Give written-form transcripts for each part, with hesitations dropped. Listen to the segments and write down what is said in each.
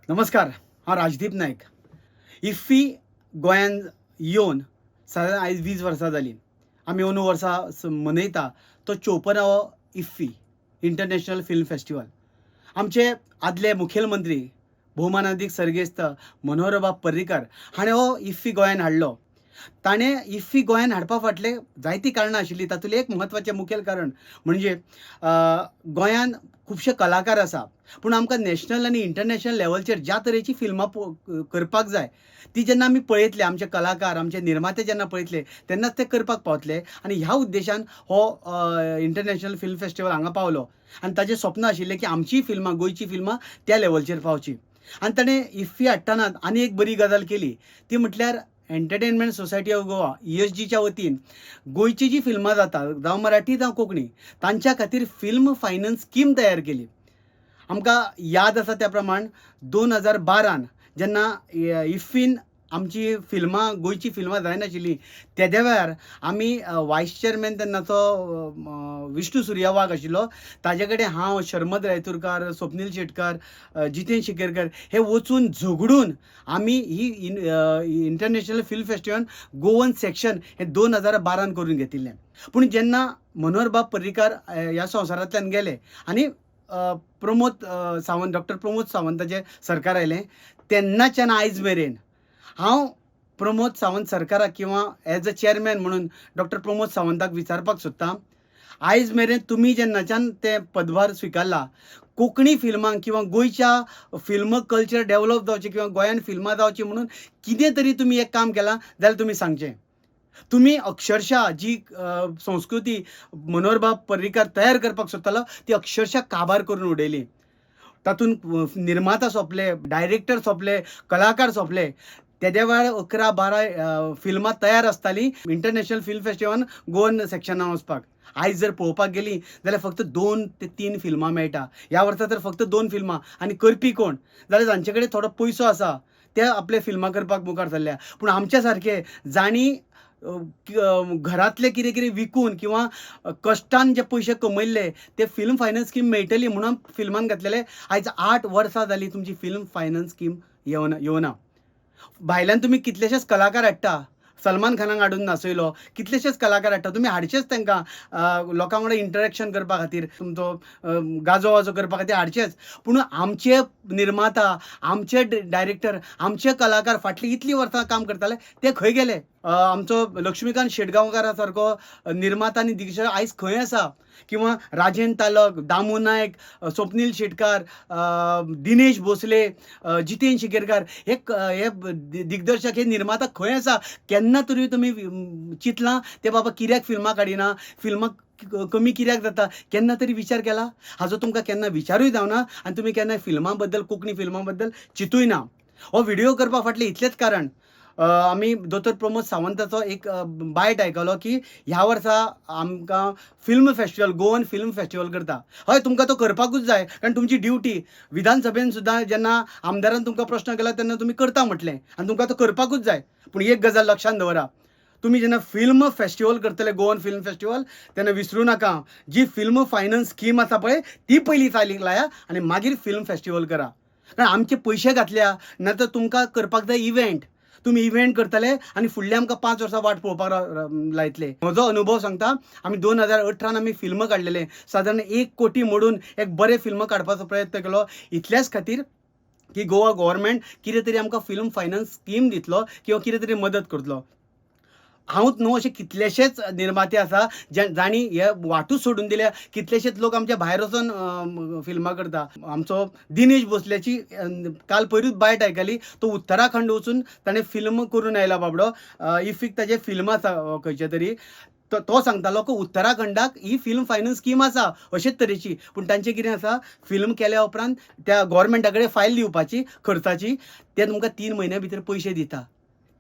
नमस्कार. हांव राजदीप नायक. इफ्फी गोंयान येवन साधारण आयज 20 वर्सां जालीं. आमी अंदू वर्सा मनयता तो 54वो इफ्फी इंटरनॅशनल फिल्म फेस्टिवल. आमचे आदले मुखेलमंत्री भौमानादीक सर्गेस्त मनोहरबाब पर्रीकार हाणें हो इफ्फी गोंयान हाडलो. ताणें इफ्फी गोंयान हाडपा फाटलें जायतीं कारणां आशिल्लीं. तातूंतलें एक म्हत्वाचें मुखेल कारण म्हणजे गोंयान खुबशे कलाकार आसा. पूण आमकां नॅशनल आनी इंटरनॅशनल लेवलचेर ज्या तरेची फिल्मां करपाक जाय ती जेन्ना आमी पळयतले, आमचे कलाकार, आमचे निर्माते जेन्ना पळयतले तेन्नाच ते करपाक पावतले. आनी ह्या उद्देशान हो इंटरनॅशनल फिल्म फेस्टिवल हांगा पावलो. आनी ताचें स्वप्न आशिल्लें की आमचीय फिल्मां, गोंयचीं फिल्मां त्या लेवलचेर पावची. आनी ताणें इफ्फी हाडटना आनी एक बरी गजाल केली ती म्हटल्यार एंटरटेनमेंट सोसायटी ऑफ गोवा ESGच्या वतीन गोंयची जी फिल्मां जाता, जावं मराठी जावं कोंकणी, तांच्या खातीर फिल्म फायनान्स स्कीम तयार केली. आमकां याद आसा त्या प्रमाण 2012 जेन्ना इफ्फीन आमची फिल्मां, गोंयची फिल्मां जायनाशिल्लीं, तेद्या वेळार आमी वायस चेअरमॅन तेन्नाचो विष्णू सुर्या वाघ आशिल्लो. ताजे कडेन हांव, शर्मद रायतुरकार, स्वप्नील शेटकार, जितेन शिकेरकर हे वचून झगडून आमी ही international film festival Goan section हे 2012 करून घेतिल्लें. पूण जेन्ना मनोहरबाब पर्रीकार ह्या संवसारांतल्यान गेले आनी डॉक्टर प्रमोद सावंताचें सरकार आयलें, तेन्नाच्यान आयज मेरेन हांव प्रमोद सावंत सरकाराक किंवा एज अ चेअरमॅन म्हणून डॉक्टर प्रमोद सावंताक विचारपाक सोदतां, आयज मेरेन तुमी जेन्नाच्यान ते पदभार स्विकारला, कोंकणी फिल्मांक किंवा गोंयच्या फिल्म कल्चर डेव्हलप जावचें किंवा गोंयान फिल्मां जावची म्हणून कितें तरी तुमी एक काम केलां जाल्यार तुमी सांगचें. तुमी अक्षरशः जी संस्कृती मनोहरबाब पर्रीकार तयार करपाक सोदतालो ती अक्षरशः काबार करून उडयली. तातूंत निर्माता सोंपले, डायरेक्टर सोंपले, कलाकार सोंपले. तेद्या वेळार 11-12 फिल्मां तयार आसतालीं इंटरनॅशनल फिल्म फेस्टिवलान गोवन सेक्शनान वचपाक. आयज जर पळोवपाक गेलीं जाल्यार फक्त 2 ते 3 फिल्मां मेळटा. ह्या वर्सा तर फक्त 2 फिल्मां आनी करपी कोण? जाल्यार जांचे कडेन थोडो पयसो आसा ते आपले फिल्मां करपाक मुखार सरल्या. पूण आमच्या सारके जाणी घरांतले कितें कितें विकून किंवा कश्टान जे पयशे कमयल्ले ते फिल्म फायनान्स स्कीम मेळटली म्हणून फिल्मान घातलेले. आयज 8 वर्सां जालीं तुमची फिल्म फायनान्स स्कीम येवना. भायल्यान तुमी कितलेशेच कलाकार हाडटा. सलमान खानाक हाडून नाचयलो, कितलेशेच कलाकार हाडटा. तुमी हाडचेच तांकां लोकां वांगडा इंटरेक्शन करपा खातीर, तुमचो गाजो वाजो करपा खातीर हाडचेच. पूण आमचे निर्माता, आमचे डायरेक्टर, आमचे कलाकार फाटलीं इतलीं वर्सां काम करताले ते खंय गेले? आमचो लक्ष्मीकांत शेटगांवकारा सारको निर्माता आनी दिग्दर्शक आयज खंय आसा? किंवा राजेंद्र तालक, दामू नायक, स्वप्नील शेटकार, दिनेश भोसले, जितेन शिकेरकार हे दिग्दर्शक, हे निर्माता खंय आसा? केन्ना तरी तुमी चिंतलां ते बाबा कित्याक फिल्मां काडिना, फिल्मां कमी कित्याक जाता, केन्ना तरी विचार केला? हाजो तुमकां केन्ना विचारूय जावना आनी तुमी केन्ना फिल्मां बद्दल, कोंकणी फिल्मां बद्दल चिंतूय ना. हो व्हिडिओ करपा फाटलें इतलेंच कारण. आमी दोतोर प्रमोद सावंताचो एक बायट आयकलो की ह्या वर्सा आमकां film festival, Goan film festival करता. हय, तुमकां तो करपाकूच जाय, कारण तुमची ड्युटी. विधानसभेन सुद्दां जेन्ना आमदारान तुमकां प्रश्न केला तेन्ना तुमी करता म्हटलें आनी तुमकां तो करपाकूच जाय. पूण एक गजाल लक्षांत दवरा, तुमी जेन्ना फिल्म फेस्टिवल करतले, गोवन फिल्म फेस्टिवल, तेन्ना विसरूं नाका जी फिल्म फायनान्स स्कीम आसा पळय ती पयलीं चालीक लाया आनी मागीर फिल्म फेस्टिवल करा. कारण आमचे पयशे घातल्या नाजाल्यार तुमकां करपाक जाय इव्हेंट. तुमी इव्हेंट करतले आनी फुडले आमकां 5 वर्सां वाट पळोवपाक लायतले. म्हजो अनुभव सांगता, आमी 2018 आमी फिल्म काडलेले. सादारण 1 कोटी मोडून एक बरें फिल्म काडपाचो प्रयत्न केलो. इतल्याच खातीर की गोवा गव्हर्मेंट कितें तरी आमकां फिल्म फायनान्स स्कीम दितलो किंवा कितें तरी मदत करतलो. हांवूच न्हू, अशे कितलेशेच निर्माते आसा जांणी हे वाटूच सोडून दिल्या. कितलेशेच लोक आमच्या भायर वचून फिल्मां करता. आमचो दिनेश भोसल्याची काल पयरूच बायट आयकली. तो उत्तराखंड वचून ताणें फिल्म करून आयला बाबडो. इफीक ताजे फिल्म आसा खंयचे तरी. तो सांगतालो की उत्तराखंडाक ही फिल्म फायनान्स स्कीम आसा अशेच तरेची. पूण तांचें कितें आसा, फिल्म केल्या उपरांत त्या गव्हर्मेंटा कडेन फायल दिवपाची खर्चाची. ते तुमकां 3 म्हयन्या भितर पयशे दिता.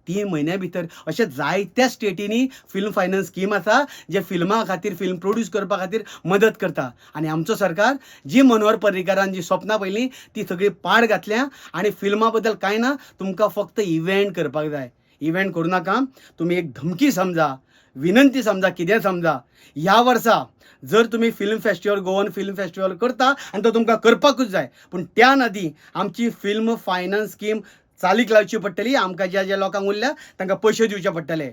3 म्हयन्या भितर. अशे जायत्या स्टेटींनी फिल्म फायनान्स स्कीम आसा जे फिल्मां खातीर, फिल्म प्रोड्यूस करपा खातीर मदत करता. आनी आमचो सरकार जी मनोहर पर्रीकारान जी स्वप्नां पयलीं ती सगळी पाड घातल्या आनी फिल्मा बद्दल कांय ना. तुमकां फक्त इव्हेंट करपाक जाय. इव्हेंट करूं नाका. तुमी एक धमकी समजा, विनंती समजा कितें समजा, ह्या वर्सा जर तुमी film festival Goan film festival करता आनी तो तुमकां करपाकूच जाय, पूण त्या नदी आमची फिल्म फायनान्स स्कीम चालीक लावची पडटली. आमकां ज्या लोकांक उरल्या तांकां पयशे दिवचे पडटले.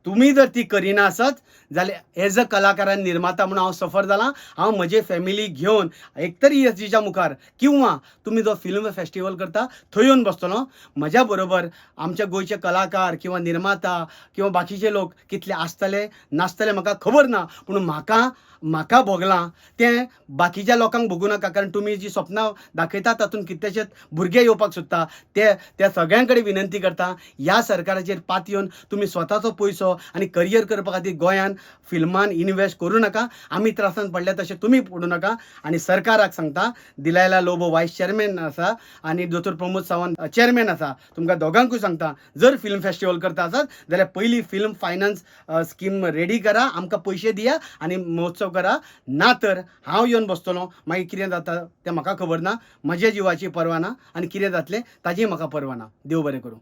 तुमी जर ती करिना आसत जाल्यार एज अ कलाकार आनी निर्माता म्हणून हांव सफर जालां. हांव म्हजे फॅमिली घेवन एकतर ESGच्या मुखार किंवा तुमी जो फिल्म फेस्टिवल करता थंय येवन बसतलो. म्हज्या बरोबर आमच्या गोंयचे कलाकार किंवा निर्माता किंवा बाकीचे लोक कितले आसतले नासतले म्हाका खबर ना, पूण म्हाका भोगलां तें बाकीच्या लोकांक भोगूं नाका. कारण तुमी जी स्वप्नां दाखयता तातूंत कितलेशेच भुरगे येवपाक सोदता. त्या सगळ्यां कडेन विनंती करता, ह्या सरकाराचेर पात येवन तुमी स्वताचो पयसो आनी करियर करपा खातीर गोंयान फिल्मान इन्वेस्ट करूं नाका. आमी त्रासान पडल्या तशें तुमी पडूं नाका. आनी सरकाराक सांगता, दिलायला लोबो वायस चेअरमॅन आसा आनी दोतोर प्रमोद सावंत चेअरमॅन आसा, तुमकां दोगांकूय सांगता, जर फिल्म फेस्टिवल करता आसत जाल्यार पयलीं फिल्म फायनान्स स्कीम रेडी करा, आमकां पयशे दिया आनी महोत्सव करा. ना तर हांव येवन बसतलों. मागीर कितें जाता तें म्हाका खबर ना. म्हज्या जिवाची पर्वा ना आनी कितें जातलें ताजी म्हाका पर्वा ना. देव बरें करूं.